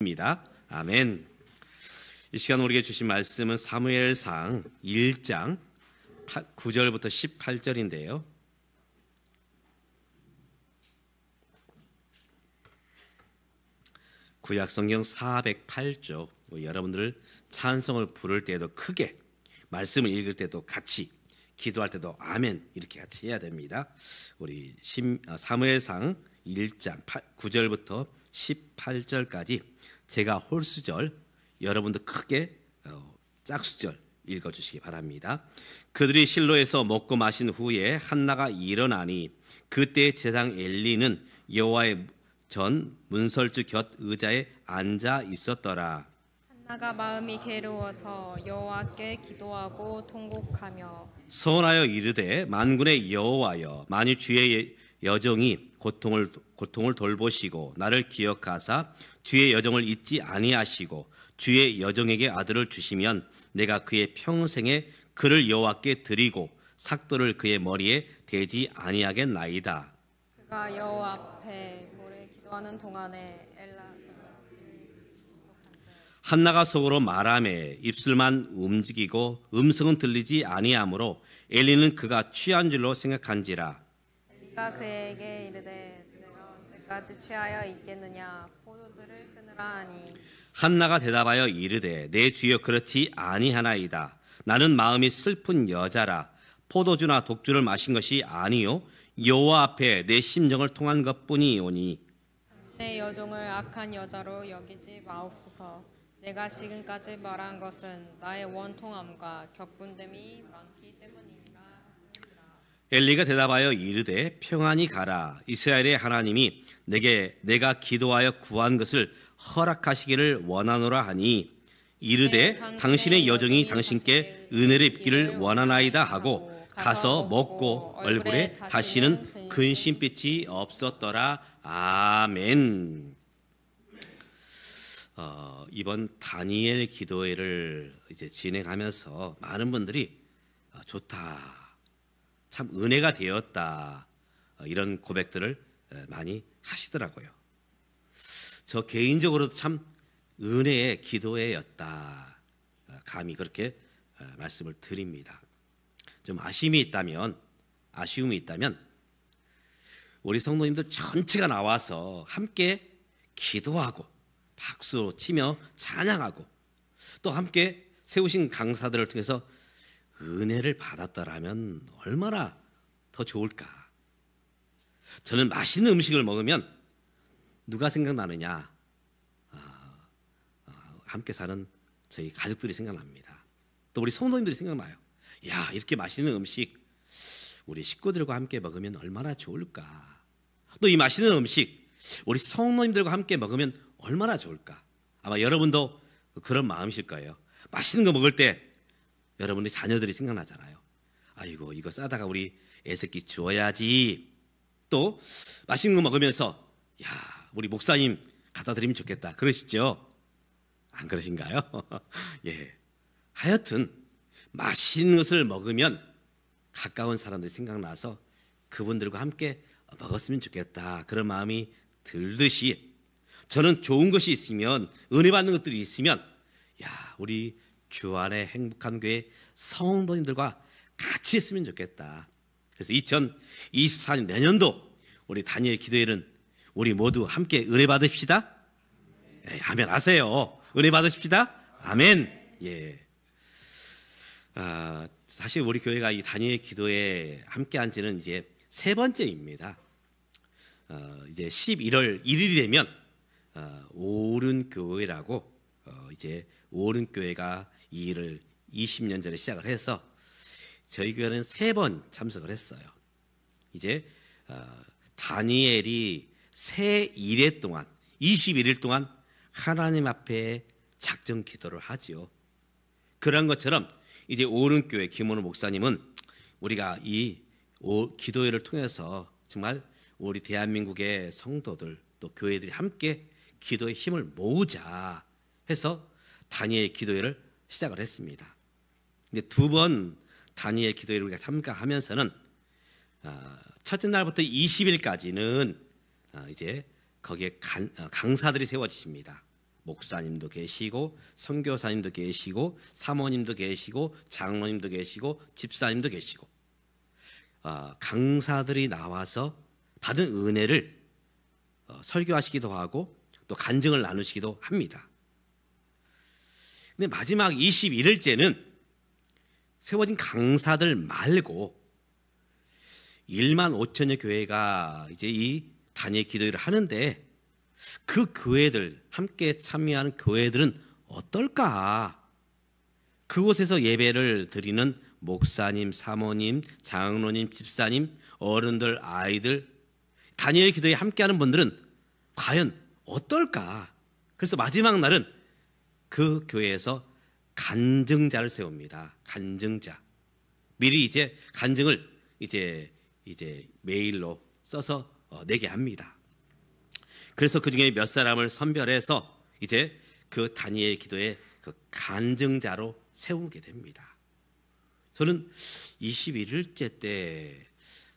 입니다. 아멘. 이 시간 우리에게 주신 말씀은 사무엘상 1장 9절부터 18절인데요. 구약성경 408쪽, 여러분들 찬송을 부를 때도 크게, 말씀을 읽을 때도 같이, 기도할 때도 아멘 이렇게 같이 해야 됩니다. 우리 사무엘상 1장 9절부터 18절까지 제가 홀수절, 여러분도 크게 짝수절 읽어주시기 바랍니다. 그들이 실로에서 먹고 마신 후에 한나가 일어나니 그때 제상 엘리는 여호와의 전 문설주 곁 의자에 앉아 있었더라. 한나가 마음이 괴로워서 여호와께 기도하고 통곡하며 서원하여 이르되 만군의 여호와여, 만일 주의 여정이 고통을 돌보시고 나를 기억하사 주의 여정을 잊지 아니하시고 주의 여정에게 아들을 주시면 내가 그의 평생에 그를 여호와께 드리고 삭도를 그의 머리에 대지 아니하겠나이다. 그가 여호와 앞에 오래 기도하는 동안에 한나가 속으로 말하매 입술만 움직이고 음성은 들리지 아니하므로 엘리는 그가 취한 줄로 생각한지라. 엘리가 그에게 이르되 내가 언제까지 취하여 있겠느냐, 포도주를 끊으라 하니 한나가 대답하여 이르되 내 주여 그렇지 아니하나이다. 나는 마음이 슬픈 여자라. 포도주나 독주를 마신 것이 아니요 여호와 앞에 내 심정을 통한 것뿐이오니 당신의 여종을 악한 여자로 여기지 마옵소서. 내가 지금까지 말한 것은 나의 원통함과 격분됨이 많기 때문이니라. 엘리가 대답하여 이르되 평안히 가라. 이스라엘의 하나님이 내가 기도하여 구한 것을 허락하시기를 원하노라 하니 이르되 당신의 여정이 당신께 은혜를 입기를 원하나이다 하고 가서 먹고 얼굴에 다시는 근심빛이 없었더라. 아멘. 이번 다니엘 기도회를 이제 진행하면서 많은 분들이 좋다, 참 은혜가 되었다, 이런 고백들을 많이 하시더라고요. 저 개인적으로도 참 은혜의 기도회였다, 감히 그렇게 말씀을 드립니다. 좀 아쉬움이 있다면 우리 성도님들 전체가 나와서 함께 기도하고 박수 치며 찬양하고 또 함께 세우신 강사들을 통해서 은혜를 받았다라면 얼마나 더 좋을까. 저는 맛있는 음식을 먹으면 누가 생각나느냐, 함께 사는 저희 가족들이 생각납니다. 또 우리 성도님들이 생각나요. 야, 이렇게 맛있는 음식 우리 식구들과 함께 먹으면 얼마나 좋을까. 또 이 맛있는 음식 우리 성도님들과 함께 먹으면 얼마나 좋을까. 아마 여러분도 그런 마음이실 거예요. 맛있는 거 먹을 때 여러분의 자녀들이 생각나잖아요. 아이고, 이거 싸다가 우리 애새끼 주어야지. 또 맛있는 거 먹으면서 야, 우리 목사님 갖다 드리면 좋겠다, 그러시죠? 안 그러신가요? 예. 하여튼 맛있는 것을 먹으면 가까운 사람들이 생각나서 그분들과 함께 먹었으면 좋겠다, 그런 마음이 들듯이 저는 좋은 것이 있으면, 은혜 받는 것들이 있으면, 야, 우리 주 안에 행복한 교회 성도님들과 같이 했으면 좋겠다. 그래서 2024년 내년도 우리 다니엘 기도회는 우리 모두 함께 은혜 받으십시다. 예, 아멘 하세요. 은혜 받으십시다. 아멘. 예. 사실 우리 교회가 이 다니엘 기도회에 함께한 지는 이제 세 번째입니다. 이제 11월 1일이 되면 오륜교회라고 이제 오륜교회가 이 일을 20년 전에 시작을 해서 저희 교회는 3번 참석을 했어요. 이제 다니엘이 새 1회 동안 21일 동안 하나님 앞에 작정 기도를 하죠. 그런 것처럼 이제 오륜교회 김원우 목사님은 우리가 이 기도회를 통해서 정말 우리 대한민국의 성도들 또 교회들이 함께 기도의 힘을 모으자 해서 다니엘 기도회를 시작을 했습니다. 근데 2번 다니엘 기도회를 우리가 참가하면서는 첫째 날부터 20일까지는 이제 거기에 강사들이 세워지십니다. 목사님도 계시고 선교사님도 계시고 사모님도 계시고 장로님도 계시고 집사님도 계시고 강사들이 나와서 받은 은혜를 설교하시기도 하고 또 간증을 나누시기도 합니다. 근데 마지막 21일째는 세워진 강사들 말고 1만 5천여 교회가 이제 이 단위의 기도회를 하는데 그 교회들, 함께 참여하는 교회들은 어떨까? 그곳에서 예배를 드리는 목사님, 사모님, 장로님, 집사님, 어른들, 아이들, 단위의 기도에 함께하는 분들은 과연 어떨까? 그래서 마지막 날은 그 교회에서 간증자를 세웁니다. 간증자. 미리 이제 간증을 이제 메일로 써서 내게 합니다. 그래서 그 중에 몇 사람을 선별해서 이제 그 단위의 기도에 그 간증자로 세우게 됩니다. 저는 21일째 때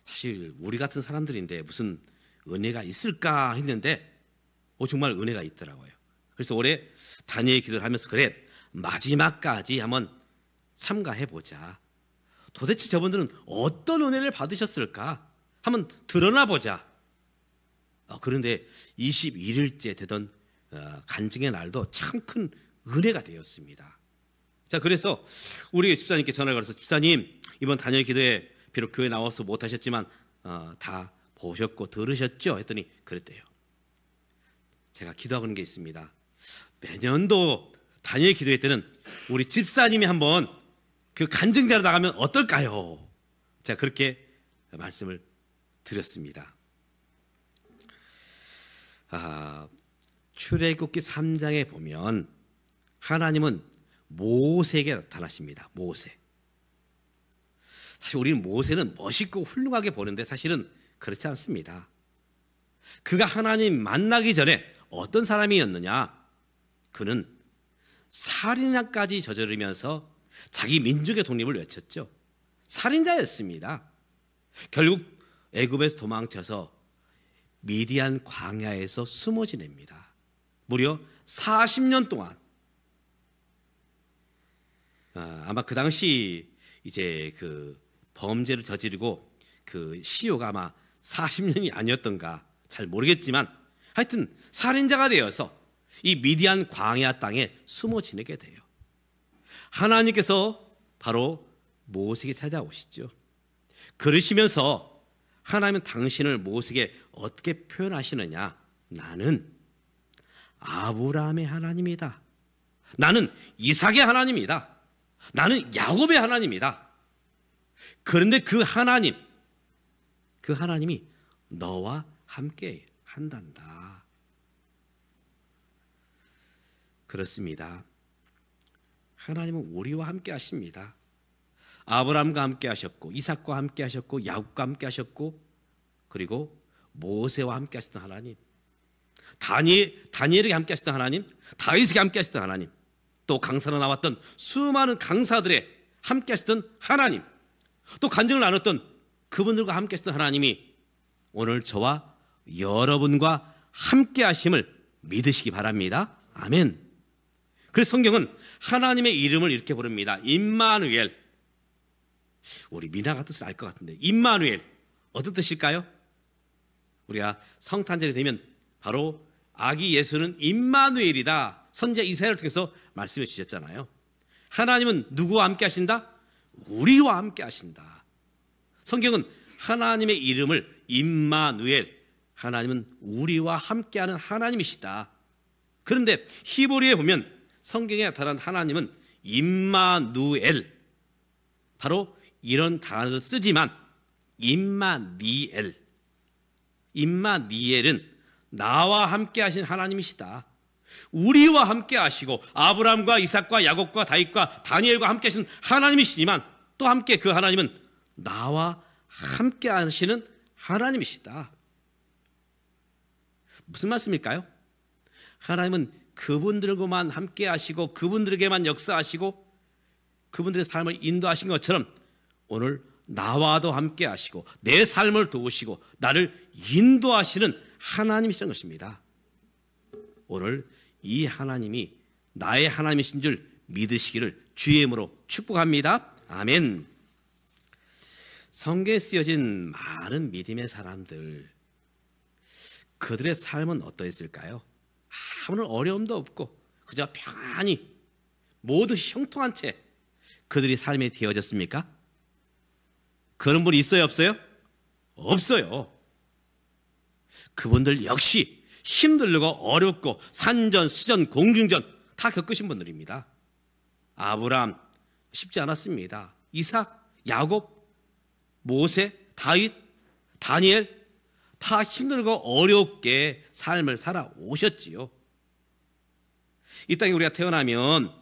사실 우리 같은 사람들인데 무슨 은혜가 있을까 했는데 정말 은혜가 있더라고요. 그래서 올해 단위의 기도를 하면서 그래 마지막까지 한번 참가해보자. 도대체 저분들은 어떤 은혜를 받으셨을까? 한번 드러나 보자. 그런데 21일째 되던 간증의 날도 참 큰 은혜가 되었습니다. 자, 그래서 우리 집사님께 전화를 걸어서 집사님 이번 단위의 기도에 비록 교회 나와서 못하셨지만 다 보셨고 들으셨죠? 했더니 그랬대요. 제가 기도하고 있는 게 있습니다. 매년도 단위의 기도회 때는 우리 집사님이 한번 그 간증자로 나가면 어떨까요? 제가 그렇게 말씀을 드렸습니다. 출애굽기 3장에 보면 하나님은 모세에게 나타나십니다. 모세. 사실 우리는 모세는 멋있고 훌륭하게 보는데 사실은 그렇지 않습니다. 그가 하나님 만나기 전에 어떤 사람이었느냐? 그는 살인까지 저지르면서 자기 민족의 독립을 외쳤죠. 살인자였습니다. 결국 애굽에서 도망쳐서 미디안 광야에서 숨어 지냅니다. 무려 40년 동안. 아마 그 당시 이제 그 범죄를 저지르고 그 시효가 아마 40년이 아니었던가 잘 모르겠지만 하여튼 살인자가 되어서 이 미디안 광야 땅에 숨어 지내게 돼요. 하나님께서 바로 모세에게 찾아오시죠. 그러시면서 하나님은 당신을 모세에게 어떻게 표현하시느냐? 나는 아브라함의 하나님이다. 나는 이삭의 하나님이다. 나는 야곱의 하나님이다. 그런데 그 하나님이 너와 함께 한단다. 그렇습니다. 하나님은 우리와 함께 하십니다. 아브라함과 함께 하셨고 이삭과 함께 하셨고 야곱과 함께 하셨고 그리고 모세와 함께 하셨던 하나님, 다니엘에게 함께 하셨던 하나님, 다윗에게 함께 하셨던 하나님, 또 강사로 나왔던 수많은 강사들의 함께 하셨던 하나님, 또 간증을 나눴던 그분들과 함께 하셨던 하나님이 오늘 저와 여러분과 함께 하심을 믿으시기 바랍니다. 아멘. 그래서 성경은 하나님의 이름을 이렇게 부릅니다. 임마누엘. 우리 미나가 뜻을 알 것 같은데 임마누엘 어떤 뜻일까요? 우리가 성탄절이 되면 바로 아기 예수는 임마누엘이다. 선지자 이사야를 통해서 말씀해 주셨잖아요. 하나님은 누구와 함께 하신다? 우리와 함께 하신다. 성경은 하나님의 이름을 임마누엘, 하나님은 우리와 함께하는 하나님이시다. 그런데 히브리에 보면 성경에 나타난 하나님은 임마누엘, 바로 이런 단어도 쓰지만 임마니엘은 나와 함께 하신 하나님이시다. 우리와 함께 하시고 아브라함과 이삭과 야곱과 다윗과 다니엘과 함께 하신 하나님이시지만 또 함께 그 하나님은 나와 함께 하시는 하나님이시다. 무슨 말씀일까요? 하나님은 그분들과만 함께 하시고 그분들에게만 역사하시고 그분들의 삶을 인도하신 것처럼 오늘 나와도 함께 하시고 내 삶을 도우시고 나를 인도하시는 하나님이시라는 것입니다. 오늘 이 하나님이 나의 하나님이신 줄 믿으시기를 주의 이름으로 축복합니다. 아멘. 성경에 쓰여진 많은 믿음의 사람들, 그들의 삶은 어떠했을까요? 아무런 어려움도 없고 그저 평안히 모두 형통한 채 그들이 삶이 되어졌습니까? 그런 분 있어요, 없어요? 없어요. 그분들 역시 힘들고 어렵고 산전, 수전, 공중전 다 겪으신 분들입니다. 아브라함 쉽지 않았습니다. 이삭, 야곱, 모세, 다윗, 다니엘 다 힘들고 어렵게 삶을 살아오셨지요. 이 땅에 우리가 태어나면,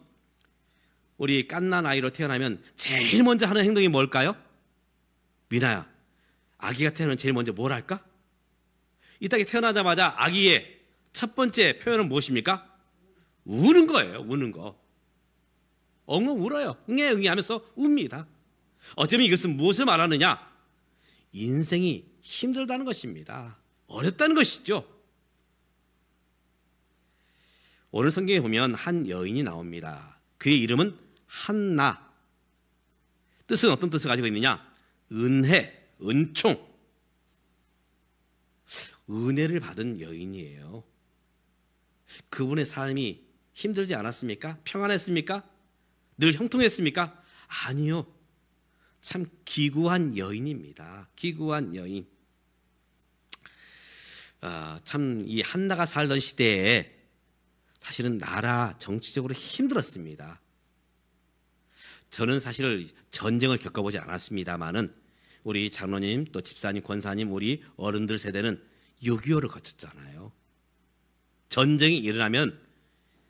우리 갓난 아이로 태어나면 제일 먼저 하는 행동이 뭘까요? 미나야, 아기가 태어나면 제일 먼저 뭘 할까? 이 땅에 태어나자마자 아기의 첫 번째 표현은 무엇입니까? 우는 거예요. 우는 거. 엉엉 울어요. 응애 응애 하면서 웁니다. 어쩌면 이것은 무엇을 말하느냐? 인생이 힘들다는 것입니다. 어렵다는 것이죠. 오늘 성경에 보면 한 여인이 나옵니다. 그의 이름은 한나. 뜻은 어떤 뜻을 가지고 있느냐? 은혜, 은총. 은혜를 받은 여인이에요. 그분의 삶이 힘들지 않았습니까? 평안했습니까? 늘 형통했습니까? 아니요. 참 기구한 여인입니다. 기구한 여인. 참 이 한나가 살던 시대에 사실은 나라 정치적으로 힘들었습니다. 저는 사실 전쟁을 겪어보지 않았습니다만은 우리 장로님, 또 집사님, 권사님, 우리 어른들 세대는 6.25를 거쳤잖아요. 전쟁이 일어나면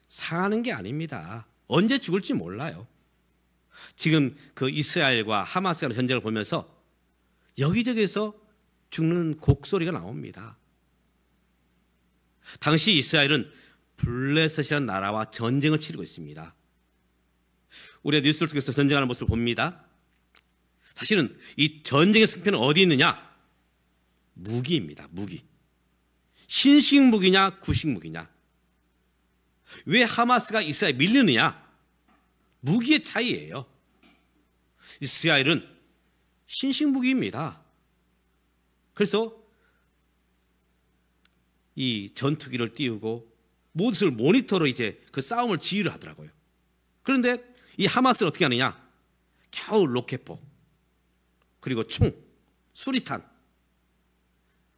상하는 게 아닙니다. 언제 죽을지 몰라요. 지금 그 이스라엘과 하마스 간의 전쟁을 보면서 여기저기서 죽는 곡소리가 나옵니다. 당시 이스라엘은 블레셋이라는 나라와 전쟁을 치르고 있습니다. 우리가 뉴스를 통해서 전쟁하는 모습을 봅니다. 사실은 이 전쟁의 승패는 어디 있느냐? 무기입니다. 무기. 신식 무기냐 구식 무기냐. 왜 하마스가 이스라엘에 밀리느냐? 무기의 차이예요. 이스라엘은 신식 무기입니다. 그래서 이 전투기를 띄우고 모든 모니터로 이제 그 싸움을 지휘를 하더라고요. 그런데 이 하마스는 어떻게 하느냐? 겨우 로켓포, 그리고 총, 수리탄.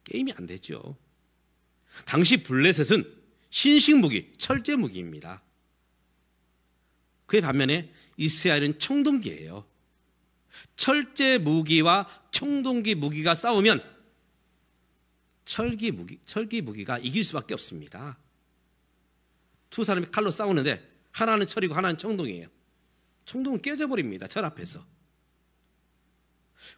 게임이 안 되죠. 당시 블레셋은 신식 무기, 철제 무기입니다. 그의 반면에 이스라엘은 청동기예요. 철제 무기와 청동기 무기가 싸우면 철기 무기가 이길 수밖에 없습니다. 두 사람이 칼로 싸우는데 하나는 철이고 하나는 청동이에요. 청동은 깨져버립니다. 철 앞에서.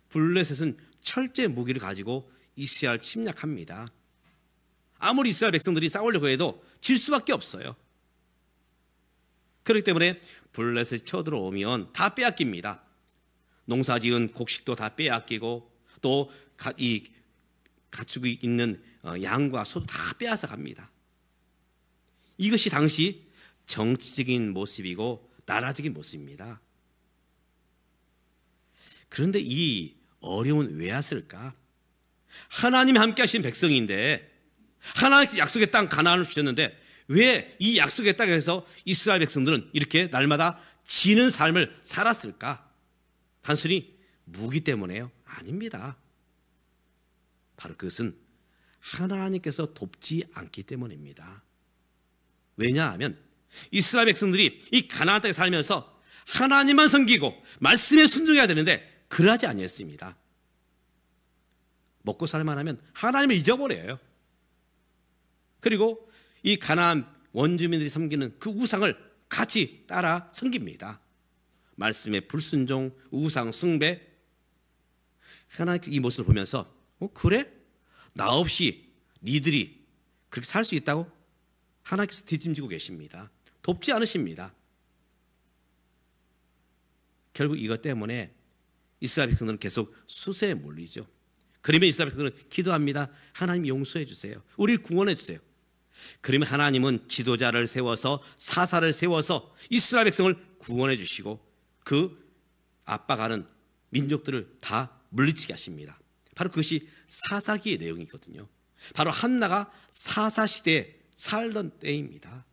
블레셋은 철제 무기를 가지고 이스라엘 침략합니다. 아무리 이스라엘 백성들이 싸우려고 해도 질 수밖에 없어요. 그렇기 때문에 블레셋이 쳐들어오면 다 빼앗깁니다. 농사지은 곡식도 다 빼앗기고 또 이 갖추고 있는 양과 소도 다 빼앗아 갑니다. 이것이 당시 정치적인 모습이고 나라적인 모습입니다. 그런데 이 어려움은 왜 왔을까? 하나님이 함께 하신 백성인데, 하나님께 약속의 땅 가나안을 주셨는데 왜 이 약속의 땅에서 이스라엘 백성들은 이렇게 날마다 지는 삶을 살았을까? 단순히 무기 때문에요? 아닙니다. 바로 그것은 하나님께서 돕지 않기 때문입니다. 왜냐하면 이스라엘 백성들이 이 가나안 땅에 살면서 하나님만 섬기고 말씀에 순종해야 되는데 그러지 아니했습니다. 먹고 살만 하면 하나님을 잊어버려요. 그리고 이 가나안 원주민들이 섬기는 그 우상을 같이 따라 섬깁니다. 말씀에 불순종, 우상 숭배. 하나님 이 모습을 보면서 그래? 나 없이 니들이 그렇게 살 수 있다고? 하나님께서 뒷짐지고 계십니다. 돕지 않으십니다. 결국 이것 때문에 이스라엘 백성들은 계속 수세에 몰리죠. 그러면 이스라엘 백성들은 기도합니다. 하나님 용서해 주세요. 우리를 구원해 주세요. 그러면 하나님은 지도자를 세워서 사사를 세워서 이스라엘 백성을 구원해 주시고 그 압박하는 민족들을 다 물리치게 하십니다. 바로 그것이 사사기의 내용이거든요. 바로 한나가 사사시대에 살던 때입니다.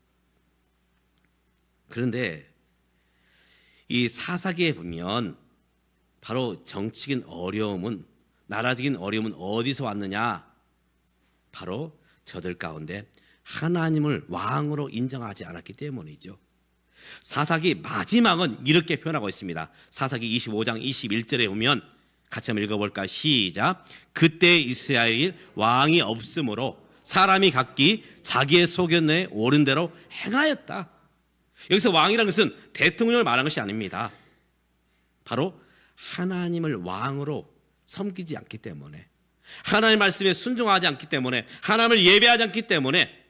그런데 이 사사기에 보면 바로 정치적인 어려움은, 나라적인 어려움은 어디서 왔느냐? 바로 저들 가운데 하나님을 왕으로 인정하지 않았기 때문이죠. 사사기 마지막은 이렇게 표현하고 있습니다. 사사기 25장 21절에 보면 같이 한번 읽어볼까? 시작. 그때 이스라엘 왕이 없으므로 사람이 각기 자기의 소견에 옳은 대로 행하였다. 여기서 왕이라는 것은 대통령을 말하는 것이 아닙니다. 바로 하나님을 왕으로 섬기지 않기 때문에, 하나님 말씀에 순종하지 않기 때문에, 하나님을 예배하지 않기 때문에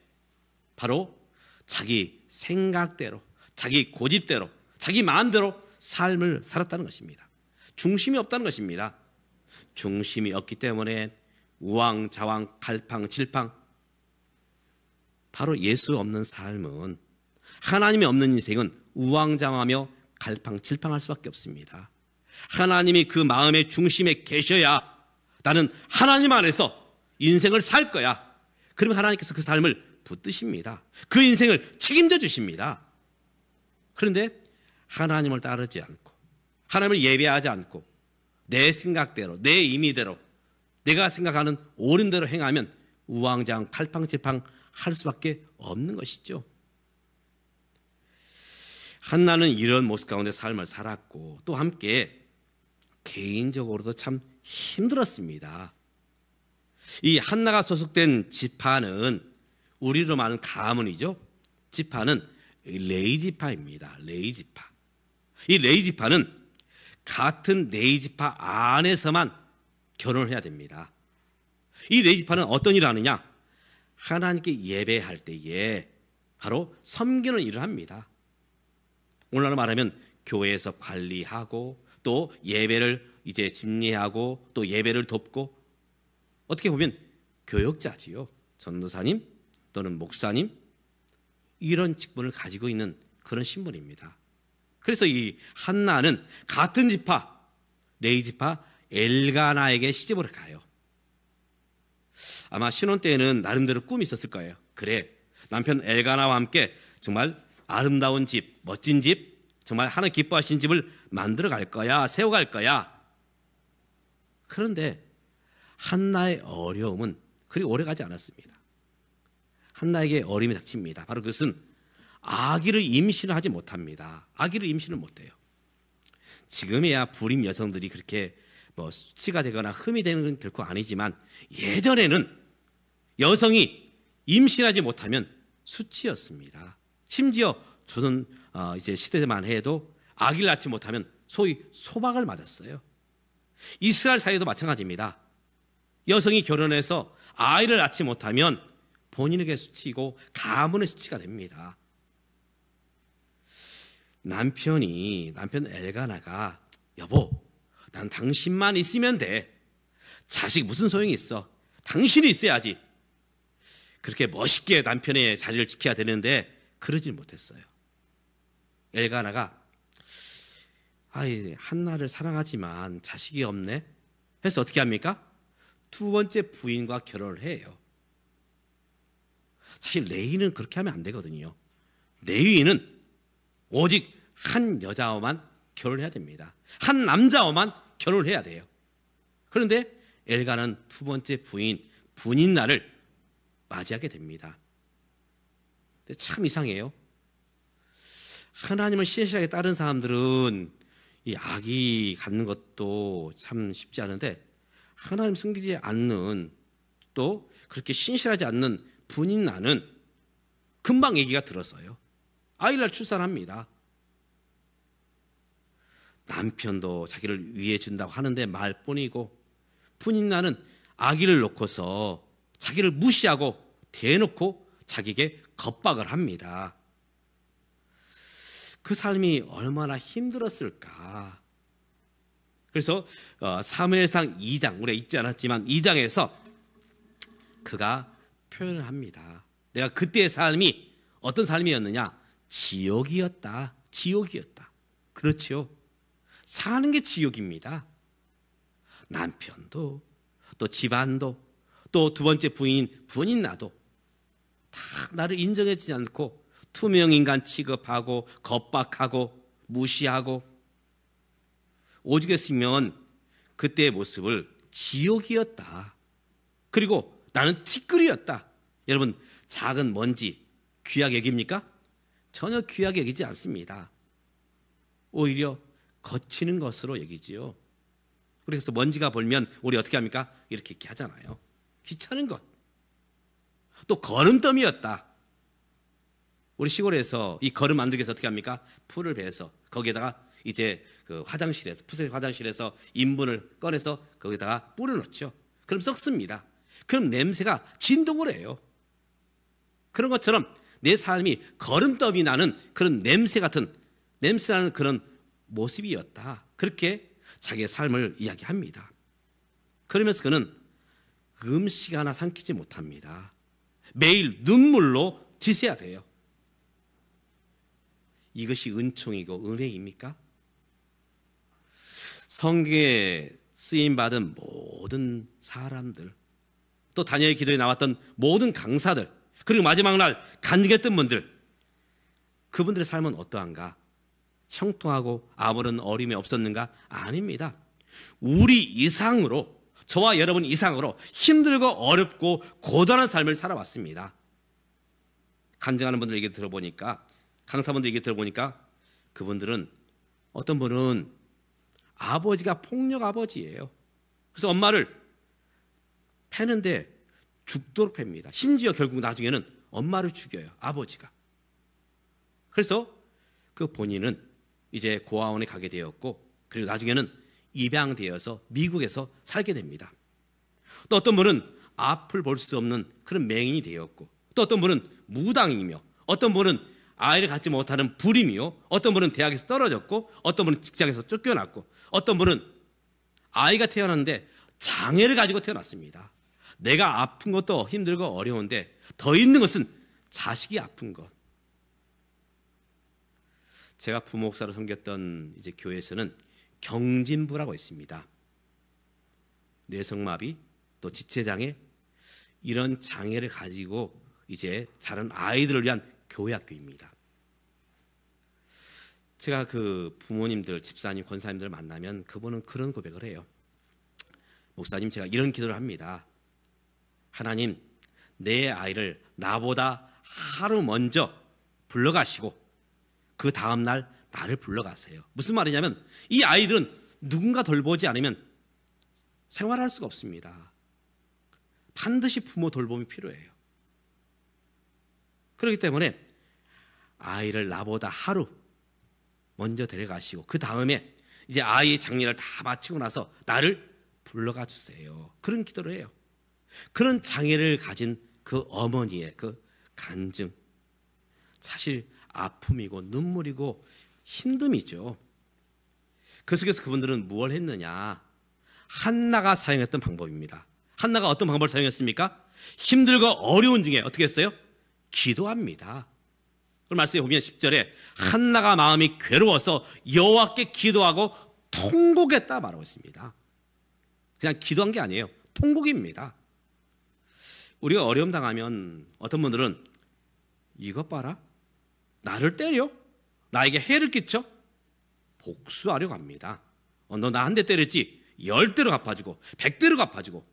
바로 자기 생각대로, 자기 고집대로, 자기 마음대로 삶을 살았다는 것입니다. 중심이 없다는 것입니다. 중심이 없기 때문에 우왕좌왕 갈팡질팡, 바로 예수 없는 삶은, 하나님이 없는 인생은 우왕좌왕하며 갈팡질팡할 수밖에 없습니다. 하나님이 그 마음의 중심에 계셔야 나는 하나님 안에서 인생을 살 거야. 그러면 하나님께서 그 삶을 붙드십니다. 그 인생을 책임져 주십니다. 그런데 하나님을 따르지 않고, 하나님을 예배하지 않고, 내 생각대로, 내 임의대로, 내가 생각하는 옳은 대로 행하면 우왕좌왕 갈팡질팡 할 수밖에 없는 것이죠. 한나는 이런 모습 가운데 삶을 살았고, 또 함께 개인적으로도 참 힘들었습니다. 이 한나가 소속된 지파는 우리로 말하는 가문이죠. 지파는 레위지파입니다. 레위지파. 이 레위지파는 같은 레위지파 안에서만 결혼을 해야 됩니다. 이 레위지파는 어떤 일을 하느냐? 하나님께 예배할 때에 바로 섬기는 일을 합니다. 오늘날로 말하면 교회에서 관리하고, 또 예배를 이제 집례하고, 또 예배를 돕고, 어떻게 보면 교역자지요. 전도사님 또는 목사님, 이런 직분을 가지고 있는 그런 신분입니다. 그래서 이 한나는 같은 지파, 레위지파 엘가나에게 시집을 가요. 아마 신혼 때에는 나름대로 꿈이 있었을 거예요. 그래, 남편 엘가나와 함께 정말 아름다운 집, 멋진 집, 정말 하나님 기뻐하신 집을 만들어 갈 거야, 세워갈 거야. 그런데 한나의 어려움은 그리 오래가지 않았습니다. 한나에게 어려움이 닥칩니다. 바로 그것은 아기를 임신을 하지 못합니다. 아기를 임신을 못해요. 지금에야 불임 여성들이 그렇게 뭐 수치가 되거나 흠이 되는 건 결코 아니지만, 예전에는 여성이 임신하지 못하면 수치였습니다. 심지어 조선 이제 시대만 해도 아기를 낳지 못하면 소위 소박을 맞았어요. 이스라엘 사회도 마찬가지입니다. 여성이 결혼해서 아이를 낳지 못하면 본인에게 수치이고 가문의 수치가 됩니다. 남편 엘가나가, 여보, 난 당신만 있으면 돼. 자식 무슨 소용이 있어. 당신이 있어야지. 그렇게 멋있게 남편의 자리를 지켜야 되는데 그러질 못했어요. 엘가나가 한나를 사랑하지만 자식이 없네 해서 어떻게 합니까? 두 번째 부인과 결혼을 해요. 사실 레위는 그렇게 하면 안 되거든요. 레위는 오직 한 여자와만 결혼을 해야 됩니다. 한 남자와만 결혼을 해야 돼요. 그런데 엘가나는 두 번째 분인 날을 맞이하게 됩니다. 근데 참 이상해요. 하나님을 신실하게 따른 사람들은 이 아기 갖는 것도 참 쉽지 않은데, 하나님 섬기지 않는, 또 그렇게 신실하지 않는 분인나는 금방 아기가 들었어요. 아이를 출산합니다. 남편도 자기를 위해 준다고 하는데 말뿐이고, 분인나는 아기를 놓고서 자기를 무시하고 대놓고 자기에게 겁박을 합니다. 그 삶이 얼마나 힘들었을까. 그래서 사무엘상 2장, 우리가 읽지 않았지만 2장에서 그가 표현을 합니다. 내가 그때의 삶이 어떤 삶이었느냐? 지옥이었다. 지옥이었다. 그렇죠. 사는 게 지옥입니다. 남편도 또 집안도 또 두 번째 부인인 나도 다 나를 인정해주지 않고 투명인간 취급하고 겁박하고 무시하고 오죽했으면 그때의 모습을 지옥이었다. 그리고 나는 티끌이었다. 여러분, 작은 먼지 귀하게 여깁니까? 전혀 귀하게 여기지 않습니다. 오히려 거치는 것으로 여기지요. 그래서 먼지가 벌면 우리 어떻게 합니까? 이렇게 하잖아요. 귀찮은 것. 또 거름더미였다. 우리 시골에서 이 거름 만들기 위해서 어떻게 합니까? 풀을 베서 거기에다가 이제 그 화장실에서 푸세 화장실에서 인분을 꺼내서 거기다가 뿌려놓죠. 그럼 썩습니다. 그럼 냄새가 진동을 해요. 그런 것처럼 내 삶이 거름더미 나는 그런 냄새나는 그런 모습이었다. 그렇게 자기의 삶을 이야기합니다. 그러면서 그는 음식 하나 삼키지 못합니다. 매일 눈물로 지새야 돼요. 이것이 은총이고 은혜입니까? 성경에 쓰임받은 모든 사람들, 또 다니엘 기도에 나왔던 모든 강사들, 그리고 마지막 날 간증했던 분들, 그분들의 삶은 어떠한가? 형통하고 아무런 어려움이 없었는가? 아닙니다. 우리 이상으로, 저와 여러분 이상으로 힘들고 어렵고 고단한 삶을 살아왔습니다. 간증하는 분들 얘기 들어보니까, 강사분들 얘기 들어보니까 그분들은 어떤 분은 아버지가 폭력 아버지예요. 그래서 엄마를 패는데 죽도록 팹니다. 심지어 결국 나중에는 엄마를 죽여요. 아버지가. 그래서 그 본인은 이제 고아원에 가게 되었고, 그리고 나중에는 입양되어서 미국에서 살게 됩니다. 또 어떤 분은 앞을 볼 수 없는 그런 맹인이 되었고, 또 어떤 분은 무당이며, 어떤 분은 아이를 갖지 못하는 불임이요, 어떤 분은 대학에서 떨어졌고, 어떤 분은 직장에서 쫓겨났고, 어떤 분은 아이가 태어났는데 장애를 가지고 태어났습니다. 내가 아픈 것도 힘들고 어려운데 더 있는 것은 자식이 아픈 것. 제가 부목사로 섬겼던 이제 교회에서는 경진부라고 있습니다. 뇌성마비 또 지체장애 이런 장애를 가지고 이제 자란 아이들을 위한 교회학교입니다. 제가 그 부모님들, 집사님, 권사님들 만나면 그분은 그런 고백을 해요. 목사님, 제가 이런 기도를 합니다. 하나님, 내 아이를 나보다 하루 먼저 불러가시고 그 다음날 나를 불러가세요. 무슨 말이냐면 이 아이들은 누군가 돌보지 않으면 생활할 수가 없습니다. 반드시 부모 돌봄이 필요해요. 그렇기 때문에 아이를 나보다 하루 먼저 데려가시고 그 다음에 이제 아이의 장례를 다 마치고 나서 나를 불러가 주세요. 그런 기도를 해요. 그런 장애를 가진 그 어머니의 그 간증, 사실 아픔이고 눈물이고 힘듦이죠. 그 속에서 그분들은 무엇을 했느냐? 한나가 사용했던 방법입니다. 한나가 어떤 방법을 사용했습니까? 힘들고 어려운 중에 어떻게 했어요? 기도합니다. 그 말씀에 보면 10절에 한나가 마음이 괴로워서 여호와께 기도하고 통곡했다 말하고 있습니다. 그냥 기도한 게 아니에요. 통곡입니다. 우리가 어려움 당하면 어떤 분들은 이것 봐라, 나를 때려, 나에게 해를 끼쳐, 복수하려고 합니다. 너 나 한 대 때렸지? 10대로 갚아주고 100대로 갚아주고.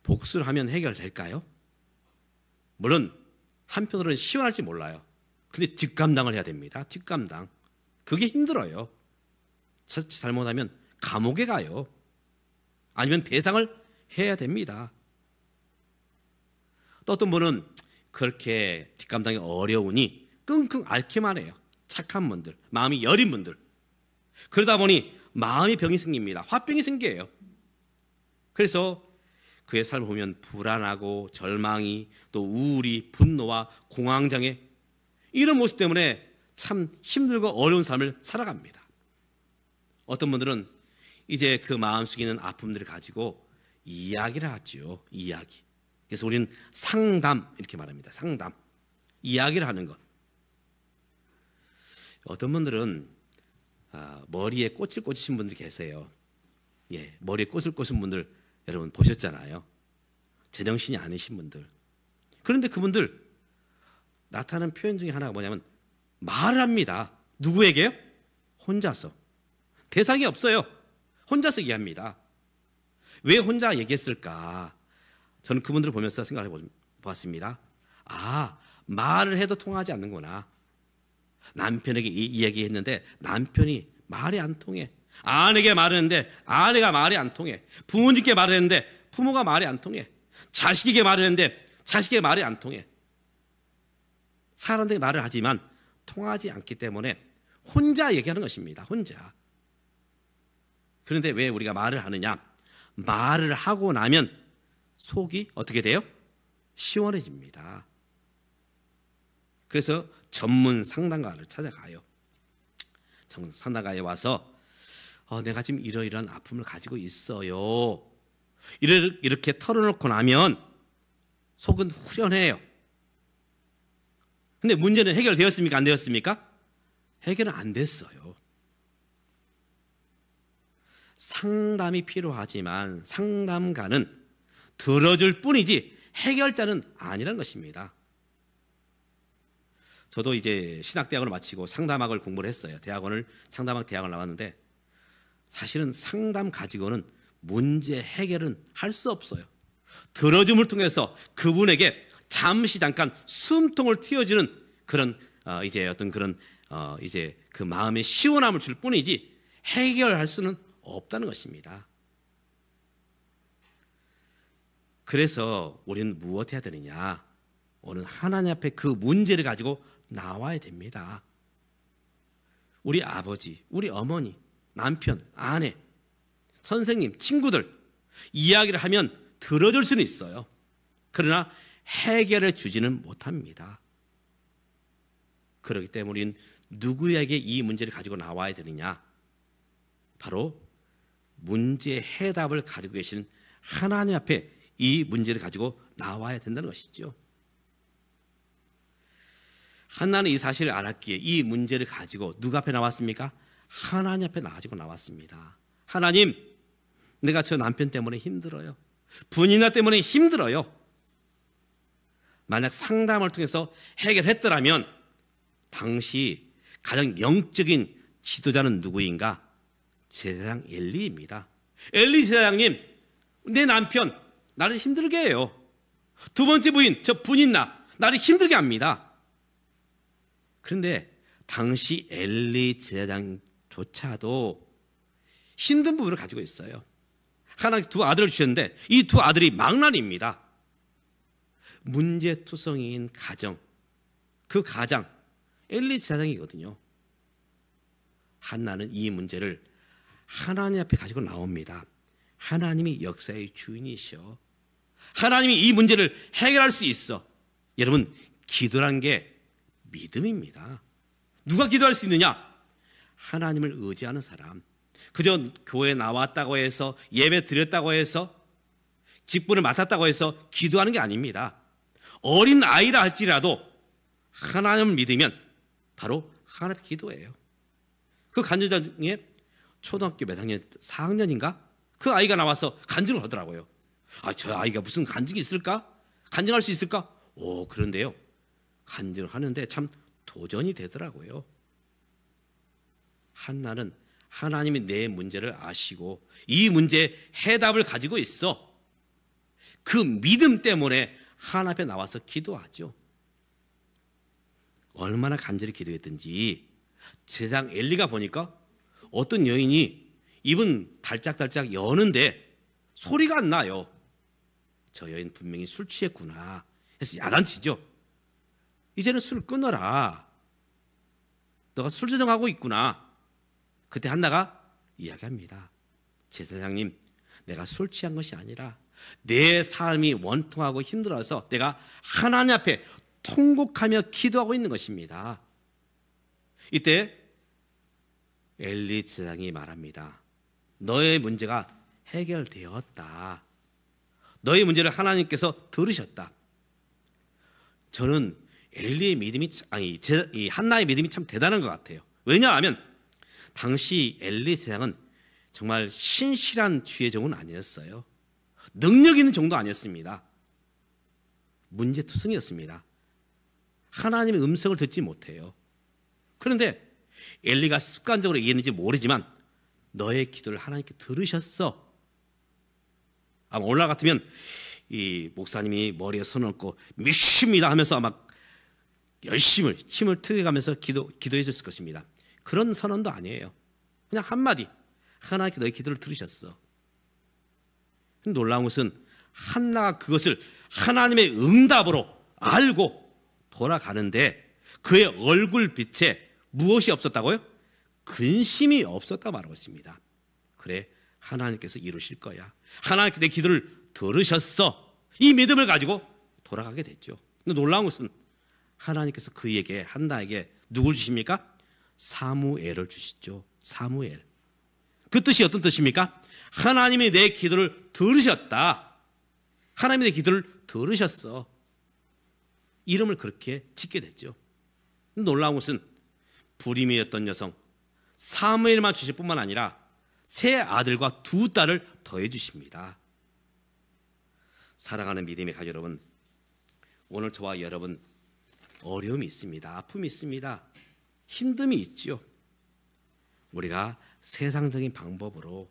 복수를 하면 해결될까요? 물론 한편으로는 시원할지 몰라요. 근데 뒷감당을 해야 됩니다. 뒷감당. 그게 힘들어요. 잘못하면 감옥에 가요. 아니면 배상을 해야 됩니다. 또 어떤 분은 그렇게 뒷감당이 어려우니 끙끙 앓기만 해요. 착한 분들, 마음이 여린 분들. 그러다 보니 마음의 병이 생깁니다. 화병이 생겨요. 그래서 그의 삶을 보면 불안하고 절망이, 또 우울이, 분노와 공황장애, 이런 모습 때문에 참 힘들고 어려운 삶을 살아갑니다. 어떤 분들은 이제 그 마음속에 있는 아픔들을 가지고 이야기를 하죠. 이야기. 그래서 우리는 상담 이렇게 말합니다. 상담, 이야기를 하는 것. 어떤 분들은 머리에 꽃을 꽂으신 분들이 계세요. 예, 머리에 꽃을 꽂은 분들 여러분 보셨잖아요. 제정신이 아니신 분들. 그런데 그분들 나타나는 표현 중에 하나가 뭐냐면 말을 합니다. 누구에게요? 혼자서. 대상이 없어요. 혼자서 얘기합니다. 왜 혼자 얘기했을까? 저는 그분들을 보면서 생각해 보았습니다. 아, 말을 해도 통하지 않는구나. 남편에게 이야기했는데 남편이 말이 안 통해. 아내에게 말했는데 아내가 말이 안 통해. 부모님께 말을 했는데 부모가 말이 안 통해. 자식에게 말을 했는데 자식에게 말이 안 통해. 사람들이 말을 하지만 통하지 않기 때문에 혼자 얘기하는 것입니다. 혼자. 그런데 왜 우리가 말을 하느냐? 말을 하고 나면 속이 어떻게 돼요? 시원해집니다. 그래서 전문 상담가를 찾아가요. 전문 상담가에 와서 내가 지금 이러이러한 아픔을 가지고 있어요. 이렇게 털어놓고 나면 속은 후련해요. 근데 문제는 해결되었습니까? 안 되었습니까? 해결은 안 됐어요. 상담이 필요하지만 상담가는 들어줄 뿐이지 해결자는 아니라는 것입니다. 저도 이제 신학대학을 마치고 상담학을 공부를 했어요. 상담학 대학을 나왔는데 사실은 상담 가지고는 문제 해결은 할 수 없어요. 들어줌을 통해서 그분에게 잠시 잠깐 숨통을 틔워주는 그런 이제 어떤 그런 이제 그 마음의 시원함을 줄 뿐이지 해결할 수는 없다는 것입니다. 그래서 우리는 무엇 해야 되느냐? 오늘 하나님 앞에 그 문제를 가지고 나와야 됩니다. 우리 아버지, 우리 어머니, 남편, 아내, 선생님, 친구들 이야기를 하면 들어줄 수는 있어요. 그러나 해결해 주지는 못합니다. 그렇기 때문에 우리는 누구에게 이 문제를 가지고 나와야 되느냐? 바로 문제의 해답을 가지고 계신 하나님 앞에 이 문제를 가지고 나와야 된다는 것이죠. 한나는 이 사실을 알았기에 이 문제를 가지고 누구 앞에 나왔습니까? 하나님 앞에 가지고 나왔습니다. 하나님, 내가 저 남편 때문에 힘들어요. 분이나 때문에 힘들어요. 만약 상담을 통해서 해결했더라면 당시 가장 영적인 지도자는 누구인가? 제사장 엘리입니다. 엘리 제사장님, 내 남편 나를 힘들게 해요. 두 번째 부인, 저 분인나 나를 힘들게 합니다. 그런데 당시 엘리 제사장조차도 힘든 부분을 가지고 있어요. 하나님 두 아들을 주셨는데 이 두 아들이 망난입니다. 문제투성이인 가정, 그 가장 엘리 제사장이거든요. 한나는 이 문제를 하나님 앞에 가지고 나옵니다. 하나님이 역사의 주인이셔. 하나님이 이 문제를 해결할 수 있어. 여러분, 기도란 게 믿음입니다. 누가 기도할 수 있느냐? 하나님을 의지하는 사람. 그저 교회에 나왔다고 해서 예배 드렸다고 해서 직분을 맡았다고 해서 기도하는 게 아닙니다. 어린 아이라 할지라도 하나님을 믿으면 바로 하나님 기도예요. 그 간증자 중에 초등학교 몇 학년, 4학년인가? 그 아이가 나와서 간증을 하더라고요. 저 아이가 무슨 간증이 있을까? 간증할 수 있을까? 그런데요. 간증을 하는데 참 도전이 되더라고요. 한나는 하나님이 내 문제를 아시고 이 문제의 해답을 가지고 있어. 그 믿음 때문에 하나님 앞에 나와서 기도하죠. 얼마나 간절히 기도했든지 제사장 엘리가 보니까 어떤 여인이 입은 달짝달짝 여는데 소리가 안 나요. 저 여인 분명히 술 취했구나 해서 야단치죠. 이제는 술을 끊어라. 너가 술 조정하고 있구나. 그때 한나가 이야기합니다. 제사장님, 내가 술 취한 것이 아니라 내 삶이 원통하고 힘들어서 내가 하나님 앞에 통곡하며 기도하고 있는 것입니다. 이때 엘리 제사장이 말합니다. 너의 문제가 해결되었다. 너의 문제를 하나님께서 들으셨다. 저는 엘리의 믿음이 이 한나의 믿음이 참 대단한 것 같아요. 왜냐하면 당시 엘리 제사장은 정말 신실한 주의종은 아니었어요. 능력 있는 종도 아니었습니다. 문제투성이었습니다. 하나님의 음성을 듣지 못해요. 그런데 엘리가 습관적으로 얘기했는지 모르지만 너의 기도를 하나님께 들으셨어. 아마 오늘날 같으면 이 목사님이 머리에 손을 얹고 믿습니다 하면서 아마 열심히 힘을 투여가면서 기도해 줬을 것입니다. 그런 선언도 아니에요. 그냥 한마디, 하나님께 너의 기도를 들으셨어. 놀라운 것은 한나가 그것을 하나님의 응답으로 알고 돌아가는데 그의 얼굴빛에 무엇이 없었다고요? 근심이 없었다 말하고 있습니다. 그래, 하나님께서 이루실 거야. 하나님께 내 기도를 들으셨어. 이 믿음을 가지고 돌아가게 됐죠. 근데 놀라운 것은 하나님께서 그에게, 한나에게 누굴 주십니까? 사무엘을 주시죠. 사무엘. 그 뜻이 어떤 뜻입니까? 하나님이 내 기도를 들으셨다. 하나님이 내 기도를 들으셨어. 이름을 그렇게 짓게 됐죠. 놀라운 것은 불임이었던 여성 사무엘만 주실 뿐만 아니라 세 아들과 두 딸을 더해 주십니다. 사랑하는 믿음의 가족 여러분, 오늘 저와 여러분 어려움이 있습니다. 아픔이 있습니다. 힘듦이 있죠. 우리가 세상적인 방법으로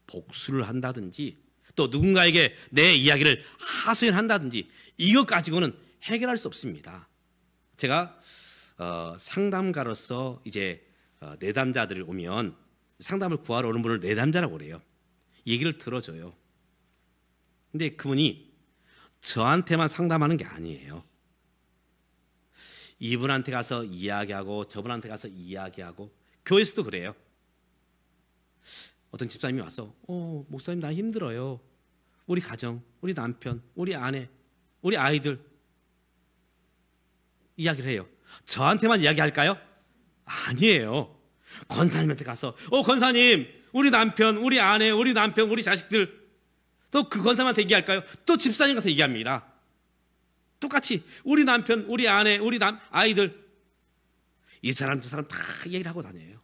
복수를 한다든지 또 누군가에게 내 이야기를 하소연한다든지 이것 가지고는 해결할 수 없습니다. 제가 상담가로서 이제 내담자들이 오면 상담을 구하러 오는 분을 내담자라고 그래요. 얘기를 들어줘요. 근데 그분이 저한테만 상담하는 게 아니에요. 이분한테 가서 이야기하고 저분한테 가서 이야기하고 교회에서도 그래요. 어떤 집사님이 와서 목사님 나 힘들어요. 우리 가정, 우리 남편, 우리 아내, 우리 아이들 이야기를 해요. 저한테만 이야기할까요? 아니에요. 권사님한테 가서 권사님 우리 남편, 우리 아내, 우리 남편, 우리 자식들 또 그 권사님한테 얘기할까요? 또 집사님한테 얘기합니다. 똑같이 우리 남편, 우리 아내, 우리 아이들 이 사람 저 사람 다 얘기를 하고 다녀요.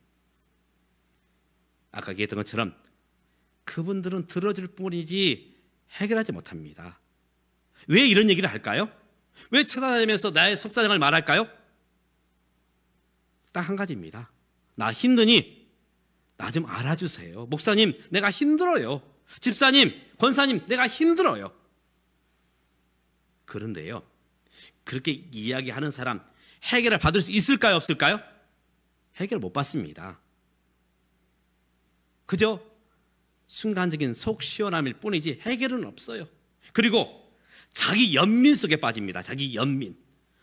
아까 얘기했던 것처럼 그분들은 들어줄 뿐이지 해결하지 못합니다. 왜 이런 얘기를 할까요? 왜 찾아다니면서 나의 속사정을 말할까요? 딱 한 가지입니다. 나 힘드니 나 좀 알아주세요. 목사님 내가 힘들어요. 집사님, 권사님 내가 힘들어요. 그런데요, 그렇게 이야기하는 사람 해결을 받을 수 있을까요? 없을까요? 해결 못 받습니다. 그저 순간적인 속 시원함일 뿐이지 해결은 없어요. 그리고 자기 연민 속에 빠집니다. 자기 연민.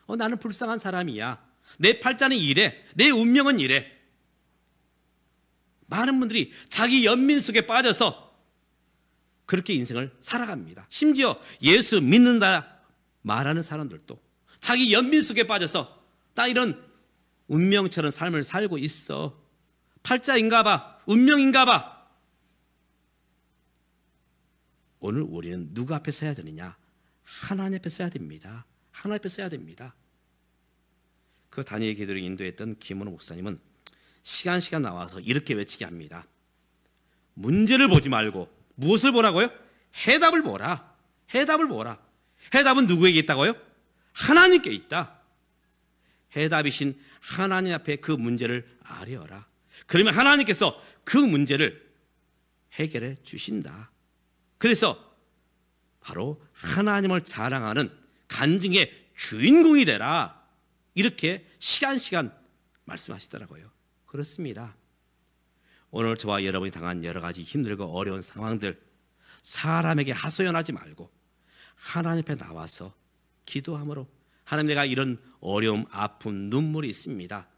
나는 불쌍한 사람이야. 내 팔자는 이래. 내 운명은 이래. 많은 분들이 자기 연민 속에 빠져서 그렇게 인생을 살아갑니다. 심지어 예수 믿는다 말하는 사람들도 자기 연민 속에 빠져서 나 이런 운명처럼 삶을 살고 있어. 팔자인가 봐. 운명인가 봐. 오늘 우리는 누구 앞에 서야 되느냐? 하나님 앞에 서야 됩니다. 하나님 앞에 서야 됩니다. 그 다니엘 기도를 인도했던 김원호 목사님은 시간 나와서 이렇게 외치게 합니다. 문제를 보지 말고 무엇을 보라고요? 해답을 보라. 해답을 보라. 해답은 누구에게 있다고요? 하나님께 있다. 해답이신 하나님 앞에 그 문제를 아뢰어라. 그러면 하나님께서 그 문제를 해결해 주신다. 그래서 바로 하나님을 자랑하는 간증의 주인공이 되라. 이렇게 시간 말씀하시더라고요. 그렇습니다. 오늘 저와 여러분이 당한 여러 가지 힘들고 어려운 상황들 사람에게 하소연하지 말고 하나님 앞에 나와서 기도함으로 하나님 내가 이런 어려움, 아픔, 눈물이 있습니다.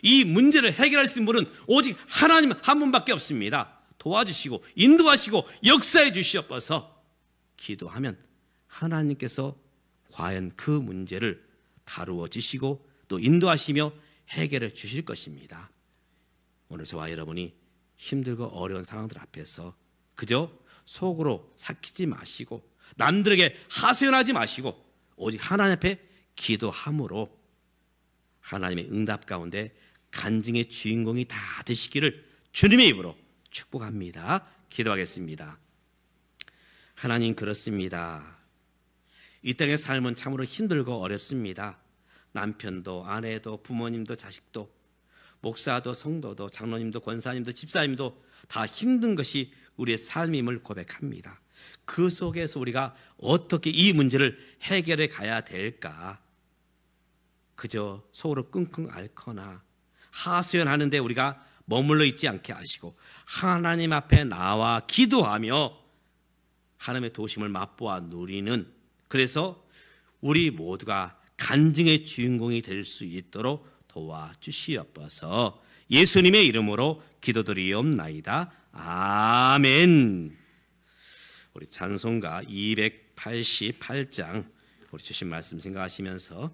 이 문제를 해결할 수 있는 분은 오직 하나님 한 분밖에 없습니다. 도와주시고 인도하시고 역사해 주시옵소서. 기도하면 하나님께서 과연 그 문제를 다루어 주시고 또 인도하시며 해결해 주실 것입니다. 오늘 저와 여러분이 힘들고 어려운 상황들 앞에서 그저 속으로 삭히지 마시고 남들에게 하소연하지 마시고 오직 하나님 앞에 기도함으로 하나님의 응답 가운데 간증의 주인공이 다 되시기를 주님의 입으로 축복합니다. 기도하겠습니다. 하나님, 그렇습니다. 이 땅의 삶은 참으로 힘들고 어렵습니다. 남편도 아내도 부모님도 자식도 목사도 성도도 장로님도 권사님도 집사님도 다 힘든 것이 우리의 삶임을 고백합니다. 그 속에서 우리가 어떻게 이 문제를 해결해 가야 될까? 그저 속으로 끙끙 앓거나 하소연하는데 우리가 머물러 있지 않게 하시고 하나님 앞에 나와 기도하며 하나님의 도심을 맛보아 누리는, 그래서 우리 모두가 간증의 주인공이 될 수 있도록 도와주시옵소서. 예수님의 이름으로 기도드리옵나이다. 아멘. 우리 찬송가 288장 우리 주신 말씀 생각하시면서